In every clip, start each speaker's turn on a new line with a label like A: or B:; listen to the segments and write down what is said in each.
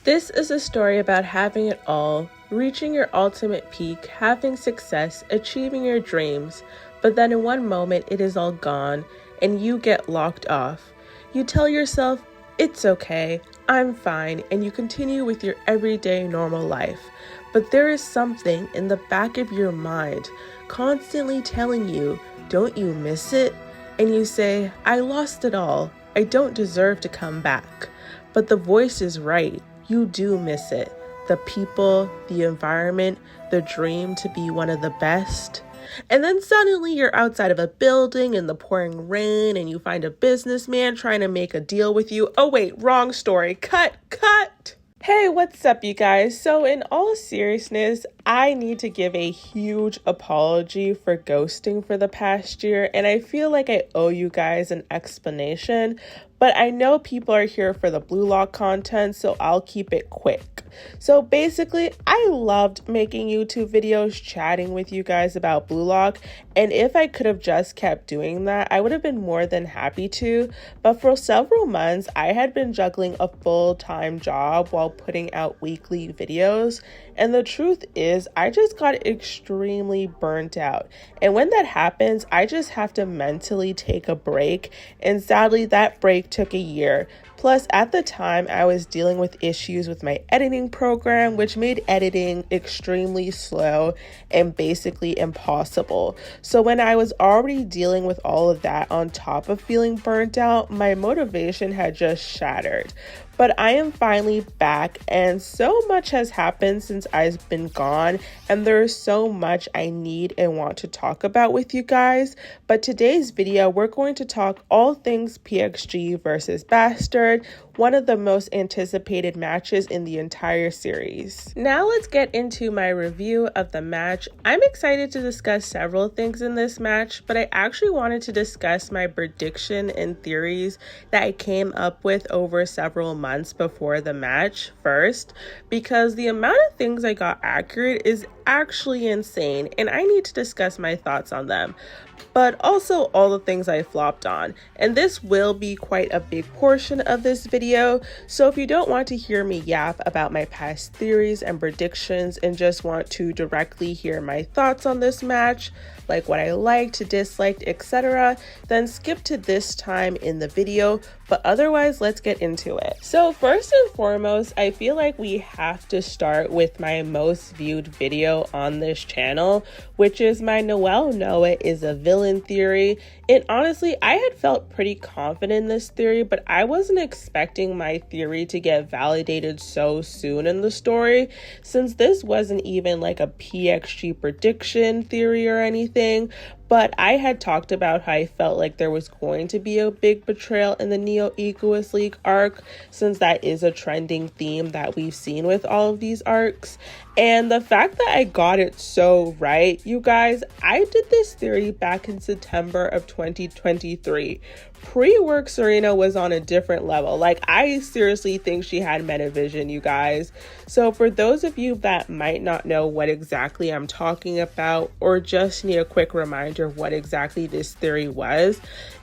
A: This is a story about having it all, reaching your ultimate peak, having success, achieving your dreams, but then in one moment it is all gone and you get locked off. You tell yourself, it's okay, I'm fine, and you continue with your everyday normal life. But there is something in the back of your mind constantly telling you, don't you miss it? And you say, I lost it all, I don't deserve to come back. But the voice is right. You do miss it. The people, the environment, the dream to be one of the best. And then suddenly you're outside of a building in the pouring rain and you find a businessman trying to make a deal with you. Oh wait, wrong story. Cut. Hey, what's up, you guys? So in all seriousness, I need to give a huge apology for ghosting for the past year, and I feel like I owe you guys an explanation, but I know people are here for the Blue Lock content, so I'll keep it quick. So basically, I loved making YouTube videos chatting with you guys about Blue Lock, and if I could have just kept doing that, I would have been more than happy to, but for several months, I had been juggling a full-time job while putting out weekly videos, and the truth is, I just got extremely burnt out, and when that happens, I just have to mentally take a break, and sadly, that break took a year. Plus, at the time, I was dealing with issues with my editing program, which made editing extremely slow and basically impossible. So when I was already dealing with all of that on top of feeling burnt out, my motivation had just shattered. But I am finally back, and so much has happened since I've been gone, and there is so much I need and want to talk about with you guys. But today's video, we're going to talk all things PXG versus Bastard, one of the most anticipated matches in the entire series. Now let's get into my review of the match. I'm excited to discuss several things in this match, but I actually wanted to discuss my prediction and theories that I came up with over several months before the match first, because the amount of things I got accurate is actually insane, and I need to discuss my thoughts on them, but also all the things I flopped on. And this will be quite a big portion of this video, so if you don't want to hear me yap about my past theories and predictions and just want to directly hear my thoughts on this match, like what I liked, disliked, etc., then skip to this time in the video, but otherwise let's get into it. So first and foremost, I feel like we have to start with my most viewed video on this channel, which is my Noel Noah is a villain theory. And honestly, I had felt pretty confident in this theory, but I wasn't expecting my theory to get validated so soon in the story, since this wasn't even like a PXG prediction theory or anything. But I had talked about how I felt like there was going to be a big betrayal in the Neo-Egoist League arc, since that is a trending theme that we've seen with all of these arcs. And the fact that I got it so right, you guys, I did this theory back in September of 2023. Pre-work Serena was on a different level. Like, I seriously think she had metavision, you guys. So for those of you that might not know what exactly I'm talking about, or just need a quick reminder of what exactly this theory was,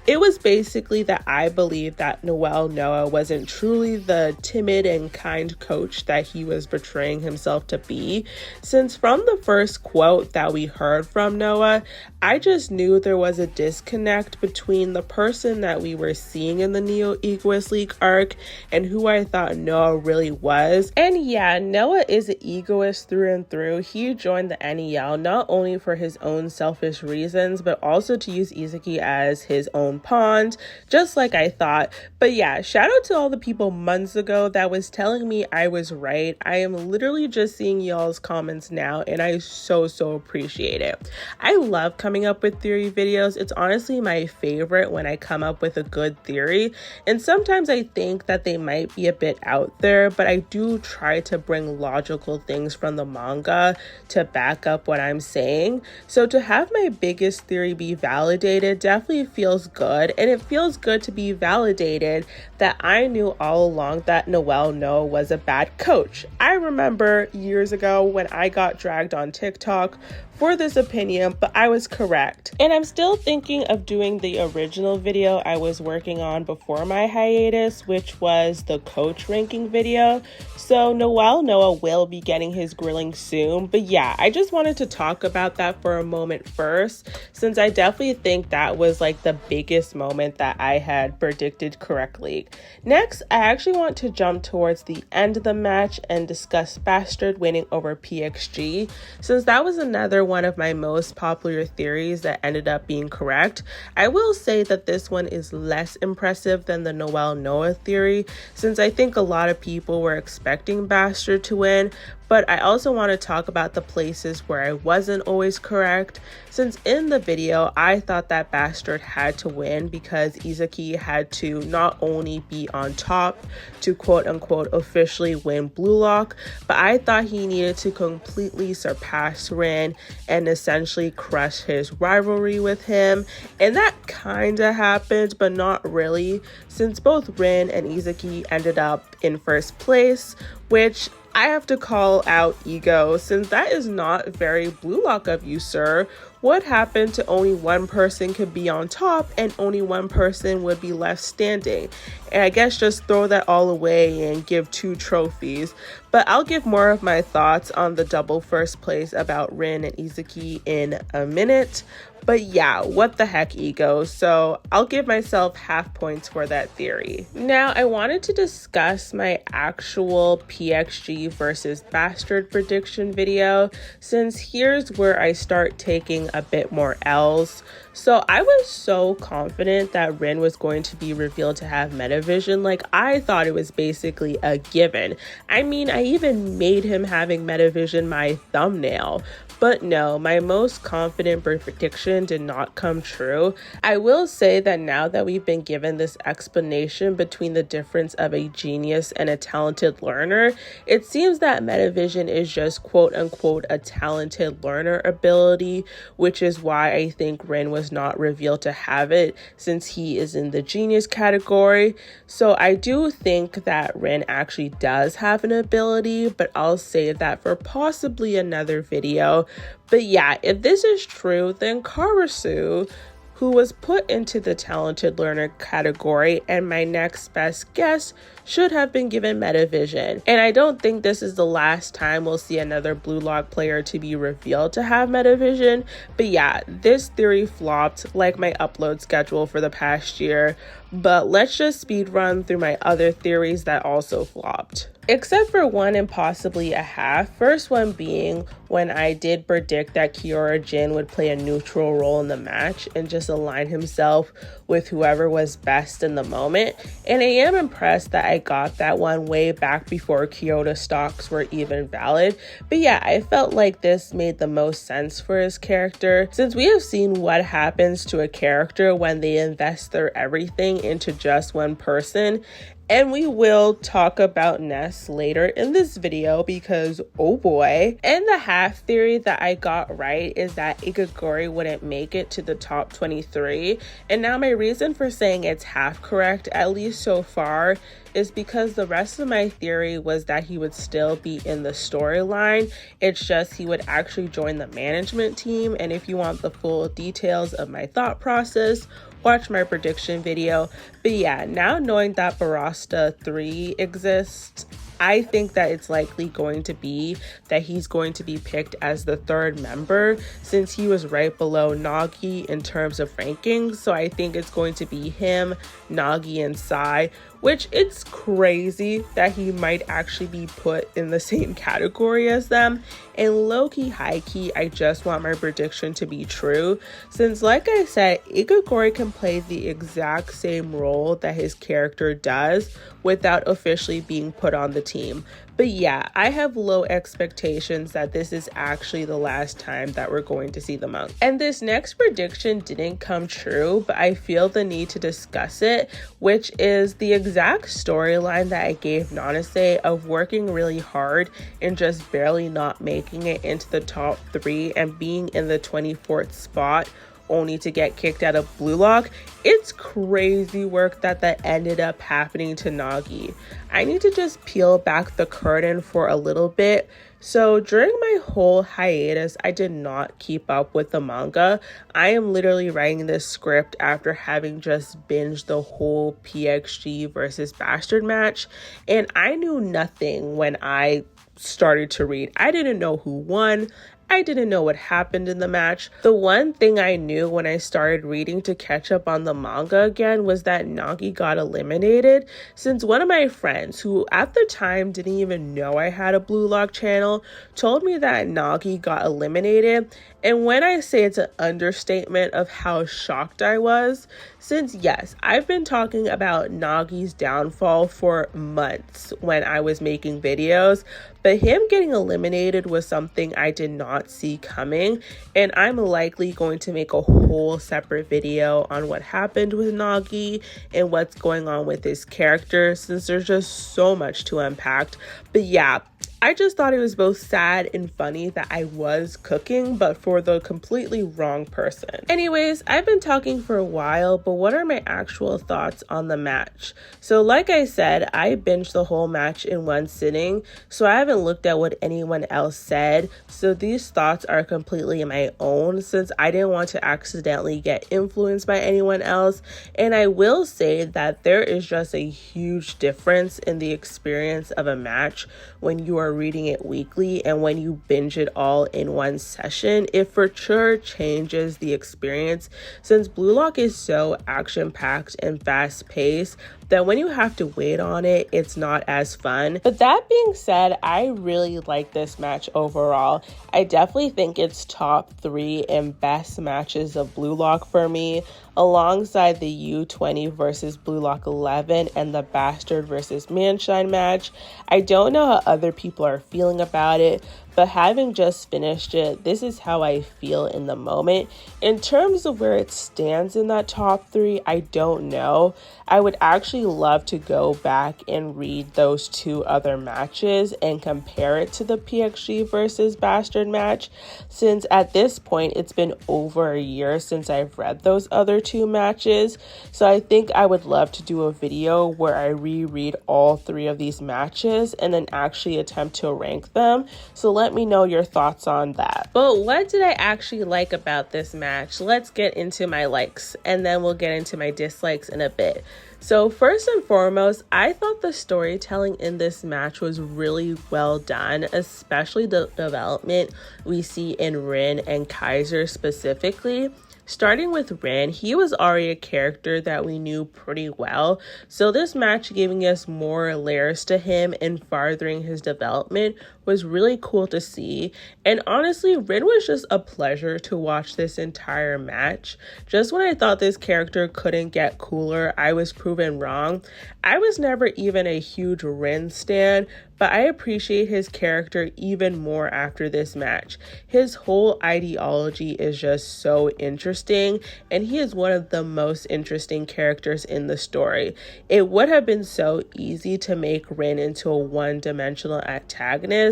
A: it was basically that I believe that Noel Noah wasn't truly the timid and kind coach that he was portraying himself to be, since from the first quote that we heard from Noah, I just knew there was a disconnect between the person that we were seeing in the Neo-Egoist League arc and who I thought Noah really was. And yeah, Noah is an egoist through and through. He joined the NEL not only for his own selfish reasons, but also to use Isagi as his own pond, just like I thought. But yeah, shout out to all the people months ago that was telling me I was right. I am literally just seeing y'all's comments now, and I so appreciate it. I love coming up with theory videos. It's honestly my favorite when I come up with a good theory, and sometimes I think that they might be a bit out there, but I do try to bring logical things from the manga to back up what I'm saying. So to have my biggest theory be validated definitely feels good, and it feels good to be validated that I knew all along that Noel Noah was a bad coach. I remember years ago when I got dragged on TikTok for this opinion, but I was correct. And I'm still thinking of doing the original video I was working on before my hiatus, which was the coach ranking video. So Noel Noah will be getting his grilling soon. But yeah, I just wanted to talk about that for a moment first, since I definitely think that was like the biggest moment that I had predicted correctly. Next, I actually want to jump towards the end of the match and discuss Bastard winning over PXG, since that was another one of my most popular theories that ended up being correct. I will say that this one is less impressive than the Noel Noah theory, since I think a lot of people were expecting Bastard to win. But I also want to talk about the places where I wasn't always correct, since in the video I thought that Bastard had to win because Isagi had to not only be on top to quote unquote officially win Blue Lock, but I thought he needed to completely surpass Rin and essentially crush his rivalry with him. And that kinda happened, but not really, since both Rin and Isagi ended up in first place, which I have to call out ego, since that is not very Blue Lock of you, sir. What happened to only one person could be on top and only one person would be left standing? And I guess just throw that all away and give 2 trophies. But I'll give more of my thoughts on the double first place about Rin and Isagi in a minute. But yeah, what the heck, ego? So I'll give myself half points for that theory. Now, I wanted to discuss my actual PXG versus Bastard prediction video, since here's where I start taking a bit more L's. So I was so confident that Rin was going to be revealed to have metavision. Like, I thought it was basically a given. I mean, I even made him having metavision my thumbnail. But no, my most confident prediction did not come true. I will say that now that we've been given this explanation between the difference of a genius and a talented learner, it seems that metavision is just quote unquote a talented learner ability, which is why I think Rin was not revealed to have it, since he is in the genius category. So I do think that Rin actually does have an ability, but I'll save that for possibly another video. But yeah, if this is true, then Karasu, who was put into the talented learner category and my next best guess, should have been given metavision. And I don't think this is the last time we'll see another Blue Lock player to be revealed to have metavision. But yeah, this theory flopped like my upload schedule for the past year. But let's just speed run through my other theories that also flopped. Except for one and possibly a half. First one being when I did predict that Kiyora Jin would play a neutral role in the match and just align himself with whoever was best in the moment. And I am impressed that I got that one way back before Kyoto stocks were even valid. But yeah, I felt like this made the most sense for his character, since we have seen what happens to a character when they invest their everything into just one person. And we will talk about Ness later in this video because, oh boy. And the half theory that I got right is that Igaguri wouldn't make it to the top 23. And now my reason for saying it's half correct, at least so far, is because the rest of my theory was that he would still be in the storyline. It's just he would actually join the management team. And if you want the full details of my thought process, watch my prediction video. But yeah, now knowing that Barasta 3 exists, I think that it's likely going to be that he's going to be picked as the 3rd member, since he was right below Nagi in terms of rankings. So I think it's going to be him, Nagi, and Sai, which it's crazy that he might actually be put in the same category as them. And low-key, high-key, I just want my prediction to be true, since like I said, Igaguri can play the exact same role that his character does without officially being put on the team. But yeah, I have low expectations that this is actually the last time that we're going to see the monk. And this next prediction didn't come true, but I feel the need to discuss it, which is the exact storyline that I gave Nanase of working really hard and just barely not making it into the top 3 and being in the 24th spot only to get kicked out of Blue Lock. It's crazy work that ended up happening to Nagi. I need to just peel back the curtain for a little bit. So during my whole hiatus, I did not keep up with the manga. I am literally writing this script after having just binged the whole PXG versus Bastard match, and I knew nothing when I started to read. I didn't know who won. I didn't know what happened in the match. The one thing I knew when I started reading to catch up on the manga again was that Nagi got eliminated, since one of my friends, who at the time didn't even know I had a Blue Lock channel, told me that Nagi got eliminated. And when I say it's an understatement of how shocked I was, since yes, I've been talking about Nagi's downfall for months when I was making videos, but him getting eliminated was something I did not see coming, and I'm likely going to make a whole separate video on what happened with Nagi and what's going on with his character, since there's just so much to unpack. But yeah, I just thought it was both sad and funny that I was cooking, but for the completely wrong person. Anyways, I've been talking for a while, but what are my actual thoughts on the match? So like I said, I binged the whole match in one sitting, so I haven't looked at what anyone else said. So these thoughts are completely my own, since I didn't want to accidentally get influenced by anyone else. And I will say that there is just a huge difference in the experience of a match when you are reading it weekly and when you binge it all in one session. It for sure changes the experience, since Blue Lock is so action-packed and fast-paced that when you have to wait on it, it's not as fun. But that being said, I really like this match overall. I definitely think it's top 3 in best matches of Blue Lock for me, alongside the U20 versus Blue Lock 11 and the Bastard versus Manshine match. I don't know how other people are feeling about it, but having just finished it, this is how I feel in the moment. In terms of where it stands in that top 3, I don't know. I would actually love to go back and read those 2 other matches and compare it to the PXG versus Bastard match, since at this point it's been over a year since I've read those other 2 matches. So I think I would love to do a video where I reread all 3 of these matches and then actually attempt to rank them. So let me know your thoughts on that. But what did I actually like about this match? Let's get into my likes, and then we'll get into my dislikes in a bit. So first and foremost, I thought the storytelling in this match was really well done, especially the development we see in Rin and Kaiser specifically. Starting with Rin, he was already a character that we knew pretty well, so this match giving us more layers to him and furthering his development was really cool to see. And honestly, Rin was just a pleasure to watch this entire match. Just when I thought this character couldn't get cooler, I was proven wrong. I was never even a huge Rin stan, but I appreciate his character even more after this match. His whole ideology is just so interesting, and he is one of the most interesting characters in the story. It would have been so easy to make Rin into a one-dimensional antagonist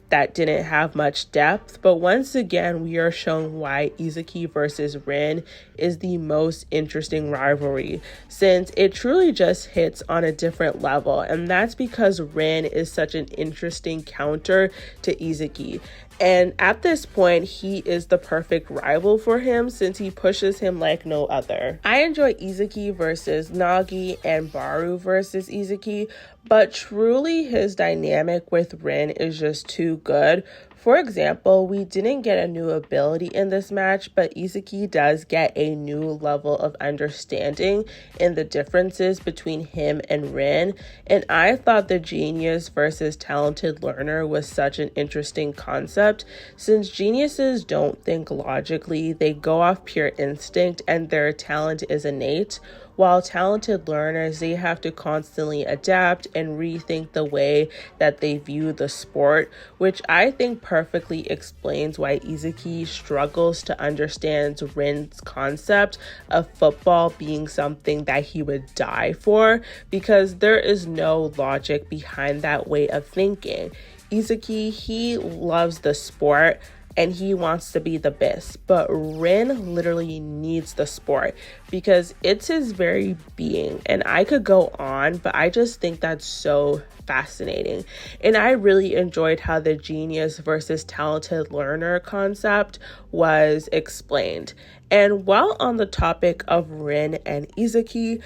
A: that didn't have much depth, but once again we are shown why Izaki versus Rin is the most interesting rivalry, since it truly just hits on a different level, and that's because Rin is such an interesting counter to Izaki. And at this point, he is the perfect rival for him, since he pushes him like no other. I enjoy Izaki versus Nagi and Baru versus Izaki, but truly his dynamic with Rin is just too good. For example, we didn't get a new ability in this match, but Izaki does get a new level of understanding in the differences between him and Rin, and I thought the genius versus talented learner was such an interesting concept, since geniuses don't think logically, they go off pure instinct and their talent is innate, while talented learners, they have to constantly adapt and rethink the way that they view the sport, which I think perfectly explains why Izaki struggles to understand Rin's concept of football being something that he would die for, because there is no logic behind that way of thinking. Izaki, he loves the sport. and he wants to be the best. But Rin literally needs the sport because it's his very being. And I could go on, but I just think that's so fascinating. And I really enjoyed how the genius versus talented learner concept was explained. And while on the topic of Rin and Isagi,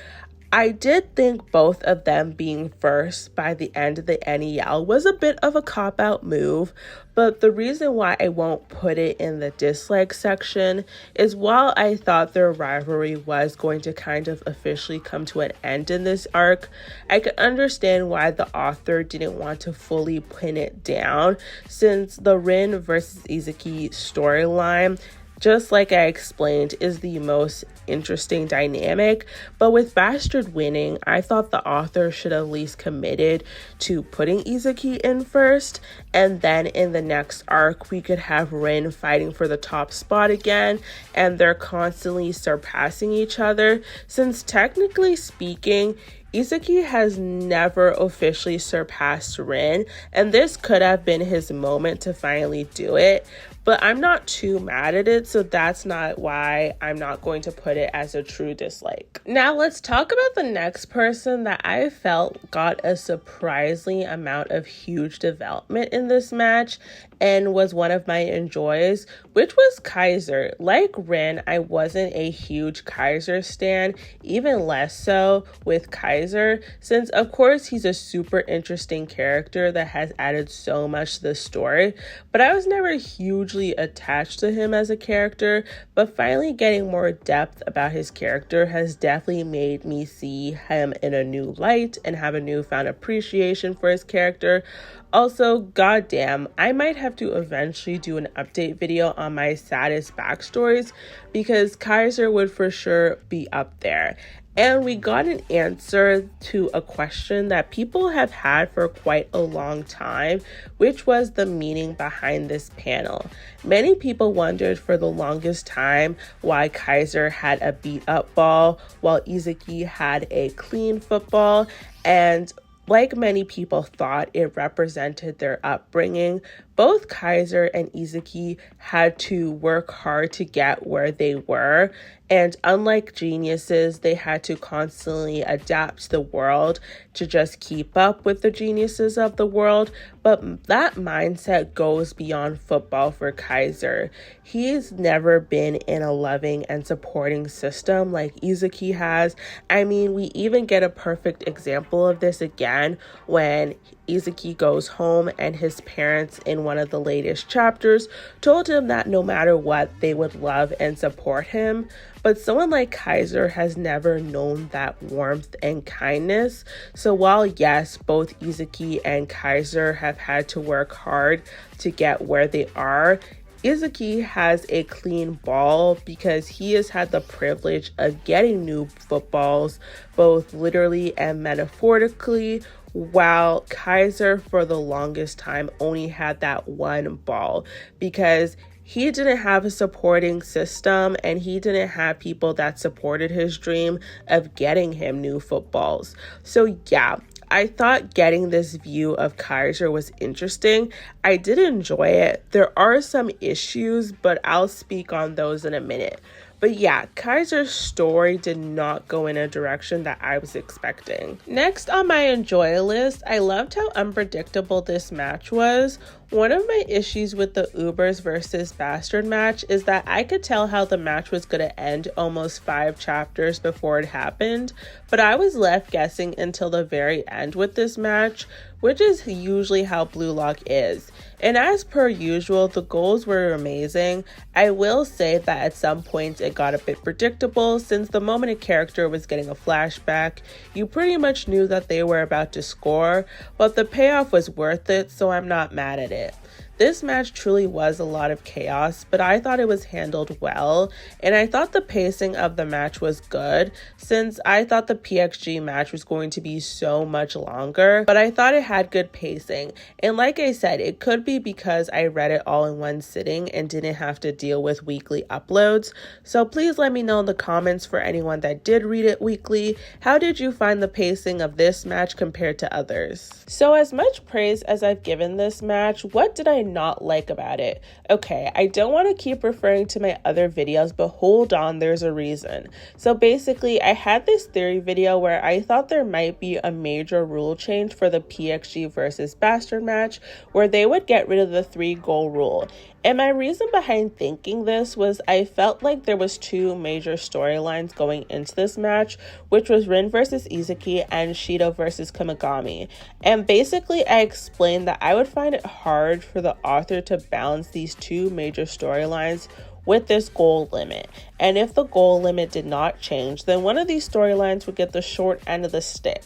A: I did think both of them being first by the end of the NEL was a bit of a cop-out move, but the reason why I won't put it in the dislike section is while I thought their rivalry was going to kind of officially come to an end in this arc, I could understand why the author didn't want to fully pin it down, since the Rin versus Isagi storyline, just like I explained, is the most interesting dynamic. But with Bastard winning, I thought the author should at least committed to putting Isagi in first, and then in the next arc we could have Rin fighting for the top spot again, and they're constantly surpassing each other, since technically speaking Isagi has never officially surpassed Rin, and this could have been his moment to finally do it. But I'm not too mad at it, so that's not why I'm not going to put it as a true dislike. Now let's talk about the next person that I felt got a surprising amount of huge development in this match and was one of my enjoys, which was Kaiser. Like Rin, I wasn't a huge Kaiser stan, even less so with Kaiser, since of course he's a super interesting character that has added so much to the story, but I was never hugely attached to him as a character. But finally getting more depth about his character has definitely made me see him in a new light and have a newfound appreciation for his character. Also, goddamn, I might have to eventually do an update video on my saddest backstories, because Kaiser would for sure be up there. And we got an answer to a question that people have had for quite a long time, which was the meaning behind this panel. Many people wondered for the longest time why Kaiser had a beat up ball while Isagi had a clean football, and like many people thought it represented their upbringing. Both Kaiser and Isagi had to work hard to get where they were, and unlike geniuses, they had to constantly adapt to the world to just keep up with the geniuses of the world. But that mindset goes beyond football for Kaiser. He's never been in a loving and supporting system like Isagi has. I mean, we even get a perfect example of this again when Isagi goes home and his parents in one of the latest chapters told him that no matter what, they would love and support him. But someone like Kaiser has never known that warmth and kindness. So while yes, both Isagi and Kaiser have had to work hard to get where they are, Isagi has a clean ball because he has had the privilege of getting new footballs, both literally and metaphorically, while Kaiser for the longest time only had that one ball because he didn't have a supporting system and he didn't have people that supported his dream of getting him new footballs. So yeah, I thought getting this view of Kaiser was interesting. I did enjoy it. There are some issues, but I'll speak on those in a minute. But yeah, Kaiser's story did not go in a direction that I was expecting. Next on my enjoy list, I loved how unpredictable this match was. One of my issues with the Ubers versus Bastard match is that I could tell how the match was going to end almost 5 chapters before it happened, but I was left guessing until the very end with this match, which is usually how Blue Lock is. And as per usual, the goals were amazing. I will say that at some points it got a bit predictable, since the moment a character was getting a flashback, you pretty much knew that they were about to score, but the payoff was worth it, so I'm not mad at it. This match truly was a lot of chaos, but I thought it was handled well, and I thought the pacing of the match was good, since I thought the PXG match was going to be so much longer, but I thought it had good pacing. And like I said, it could be because I read it all in one sitting and didn't have to deal with weekly uploads. So please let me know in the comments, for anyone that did read it weekly, how did you find the pacing of this match compared to others? So as much praise as I've given this match, what did I not like about it? Okay, I don't want to keep referring to my other videos, but hold on, there's a reason. So basically, I had this theory video where I thought there might be a major rule change for the PXG versus Bastard match, where they would get rid of the 3-goal rule. And my reason behind thinking this was I felt like there was 2 major storylines going into this match, which was Rin versus Isagi and Shidou versus Kunigami. And basically I explained that I would find it hard for the author to balance these 2 major storylines with this goal limit. And if the goal limit did not change, then one of these storylines would get the short end of the stick.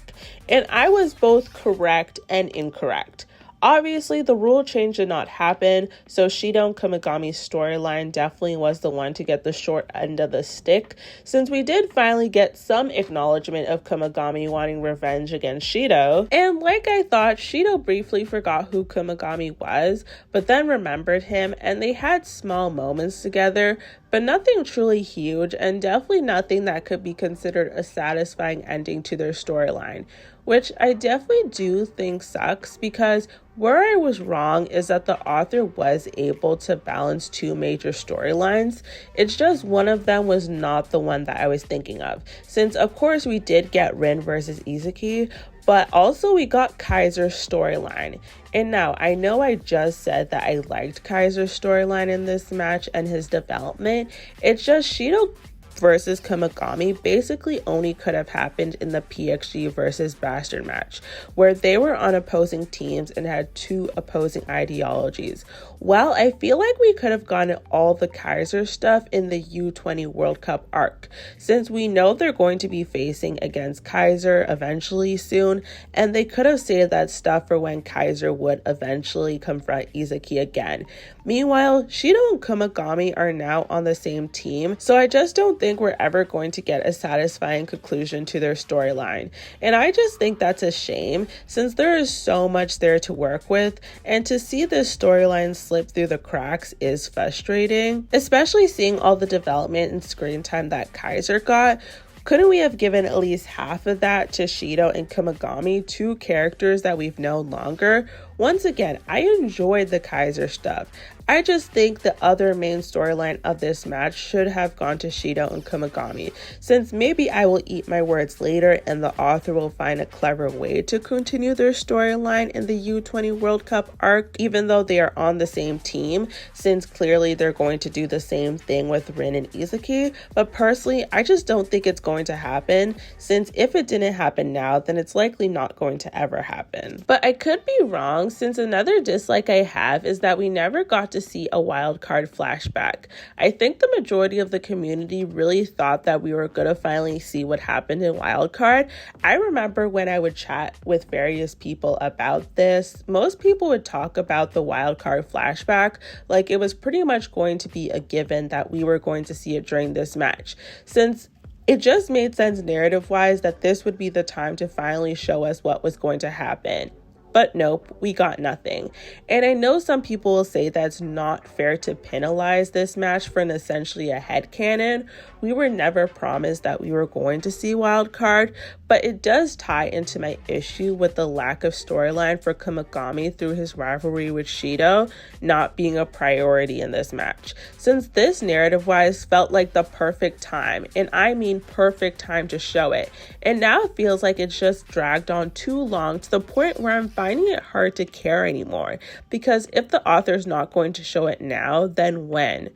A: And I was both correct and incorrect. Obviously, the rule change did not happen, so Shidou and Kunigami's storyline definitely was the one to get the short end of the stick, since we did finally get some acknowledgement of Kunigami wanting revenge against Shidou. And like I thought, Shidou briefly forgot who Kunigami was, but then remembered him, and they had small moments together, but nothing truly huge, and definitely nothing that could be considered a satisfying ending to their storyline, which I definitely do think sucks, because where I was wrong is that the author was able to balance 2 major storylines. It's just one of them was not the one that I was thinking of, since of course we did get Rin versus Isagi, but also we got Kaiser's storyline. And now, I know I just said that I liked Kaiser's storyline in this match and his development. It's just Shidou versus Kunigami basically only could have happened in the PXG versus Bastard match, where they were on opposing teams and had 2 opposing ideologies. Well, I feel like we could have gotten all the Kaiser stuff in the U20 World Cup arc, since we know they're going to be facing against Kaiser eventually soon, and they could have saved that stuff for when Kaiser would eventually confront Isagi again. Meanwhile, Shidou and Kunigami are now on the same team, so I just don't think we're ever going to get a satisfying conclusion to their storyline. And I just think that's a shame, since there is so much there to work with, and to see this storyline slip through the cracks is frustrating, especially seeing all the development and screen time that Kaiser got. Couldn't we have given at least half of that to Shidou and Kunigami, 2 characters that we've known longer? Once again, I enjoyed the Kaiser stuff. I just think the other main storyline of this match should have gone to Shidou and Kunigami, since maybe I will eat my words later and the author will find a clever way to continue their storyline in the U20 World Cup arc, even though they are on the same team, since clearly they're going to do the same thing with Rin and Isagi. But personally, I just don't think it's going to happen, since if it didn't happen now, then it's likely not going to ever happen. But I could be wrong, since another dislike I have is that we never got to see a wild card flashback. I think the majority of the community really thought that we were going to finally see what happened in wild card. I remember when I would chat with various people about this, most people would talk about the wild card flashback like it was pretty much going to be a given that we were going to see it during this match, since it just made sense narrative-wise that this would be the time to finally show us what was going to happen. But nope, we got nothing. And I know some people will say that's not fair to penalize this match for an essentially a headcanon. We were never promised that we were going to see wildcard, but it does tie into my issue with the lack of storyline for Kunigami through his rivalry with Shidou not being a priority in this match, since this narrative-wise felt like the perfect time, and I mean perfect time to show it. And now it feels like it's just dragged on too long to the point where I'm finding it hard to care anymore, because if the author's not going to show it now, then when?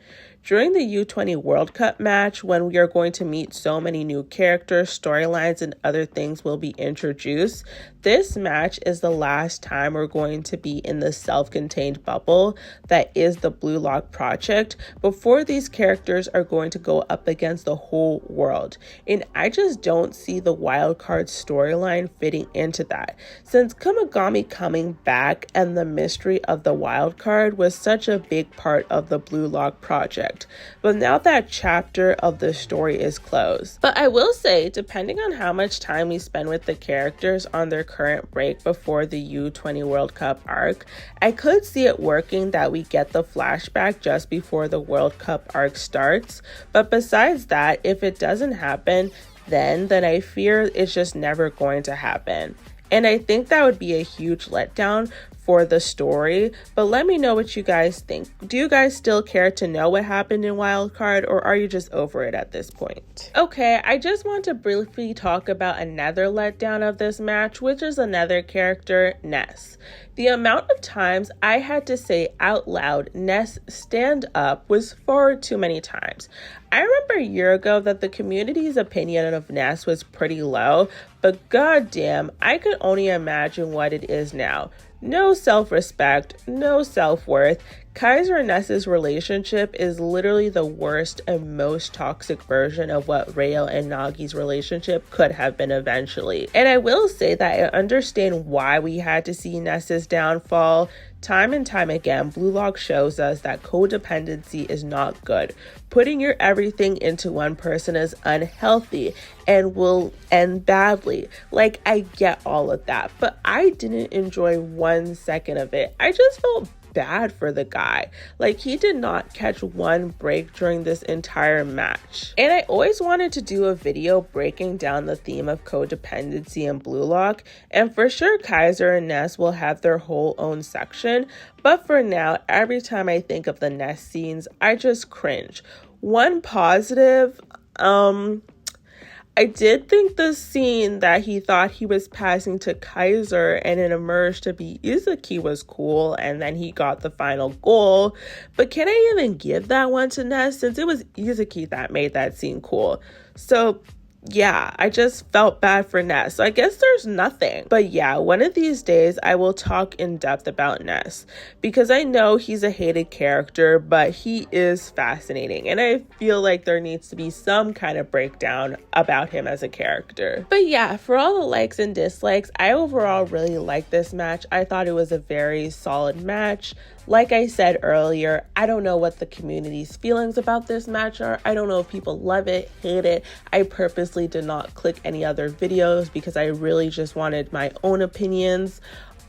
A: During the U20 World Cup match, when we are going to meet so many new characters, storylines, and other things will be introduced, this match is the last time we're going to be in the self-contained bubble that is the Blue Lock project before these characters are going to go up against the whole world. And I just don't see the wildcard storyline fitting into that, since Kunigami coming back and the mystery of the wildcard was such a big part of the Blue Lock project. But now that chapter of the story is closed. But I will say, depending on how much time we spend with the characters on their current break before the U20 World Cup arc, I could see it working that we get the flashback just before the World Cup arc starts. But besides that, if it doesn't happen, then I fear it's just never going to happen. And I think that would be a huge letdown for the story, but let me know what you guys think. Do you guys still care to know what happened in Wildcard, or are you just over it at this point? Okay, I just want to briefly talk about another letdown of this match, which is another character, Ness. The amount of times I had to say out loud, Ness, stand up, was far too many times. I remember a year ago that the community's opinion of Ness was pretty low, but goddamn, I could only imagine what it is now. No self-respect, no self-worth. Kaiser and Ness's relationship is literally the worst and most toxic version of what Ryo and Nagi's relationship could have been eventually. And I will say that I understand why we had to see Ness's downfall. Time and time again, Blue Lock shows us that codependency is not good. Putting your everything into one person is unhealthy and will end badly. Like, I get all of that, but I didn't enjoy 1 second of it. I just felt bad for the guy. Like, he did not catch one break during this entire match. And I always wanted to do a video breaking down the theme of codependency in Blue Lock, and for sure Kaiser and Ness will have their whole own section, but for now, every time I think of the Ness scenes, I just cringe. One positive, I did think the scene that he thought he was passing to Kaiser and it emerged to be Izaki was cool, and then he got the final goal. But can I even give that one to Ness, since it was Izaki that made that scene cool? So yeah, I just felt bad for Ness. So I guess there's nothing. But yeah, one of these days I will talk in depth about Ness, because I know he's a hated character, but he is fascinating. And I feel like there needs to be some kind of breakdown about him as a character. But yeah, for all the likes and dislikes, I overall really liked this match. I thought it was a very solid match. Like I said earlier, I don't know what the community's feelings about this match are. I don't know if people love it, hate it. I purposely did not click any other videos because I really just wanted my own opinions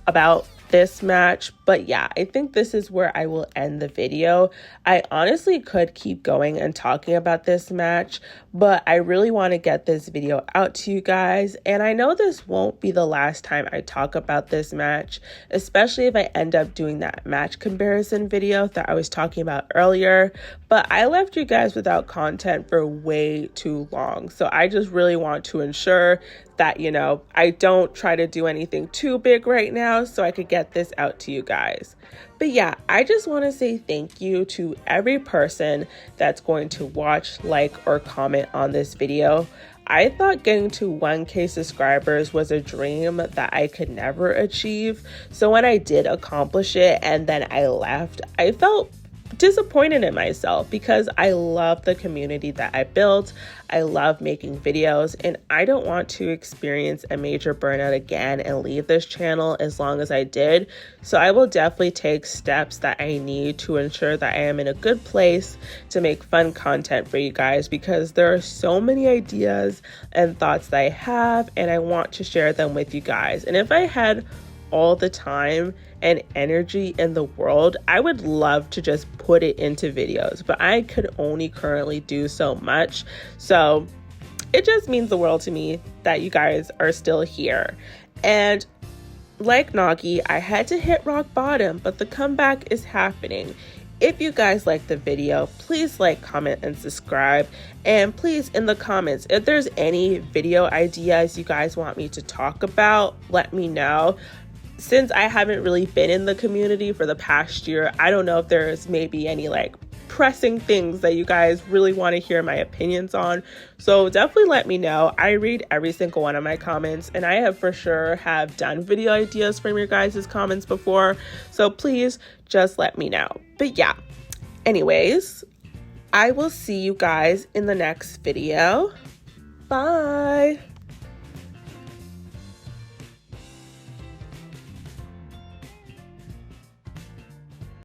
A: about this match. But yeah, I think this is where I will end the video. I honestly could keep going and talking about this match, but I really want to get this video out to you guys. And I know this won't be the last time I talk about this match, especially if I end up doing that match comparison video that I was talking about earlier. But I left you guys without content for way too long. So I just really want to ensure that, you know, I don't try to do anything too big right now so I could get this out to you guys. But yeah, I just want to say thank you to every person that's going to watch, like, or comment on this video. I thought getting to 1K subscribers was a dream that I could never achieve. So when I did accomplish it and then I left, I felt disappointed in myself because I love the community that I built. I love making videos, and I don't want to experience a major burnout again and leave this channel as long as I did. So I will definitely take steps that I need to ensure that I am in a good place to make fun content for you guys, because there are so many ideas and thoughts that I have, and I want to share them with you guys. And if I had all the time and energy in the world, I would love to just put it into videos, but I could only currently do so much. So it just means the world to me that you guys are still here. And like Nagi, I had to hit rock bottom, but the comeback is happening. If you guys like the video, please like, comment, and subscribe. And please, in the comments, if there's any video ideas you guys want me to talk about, let me know. Since I haven't really been in the community for the past year, I don't know if there's maybe any like pressing things that you guys really want to hear my opinions on. So definitely let me know. I read every single one of my comments, and I have for sure have done video ideas from your guys' comments before. So please just let me know. But yeah, anyways, I will see you guys in the next video. Bye.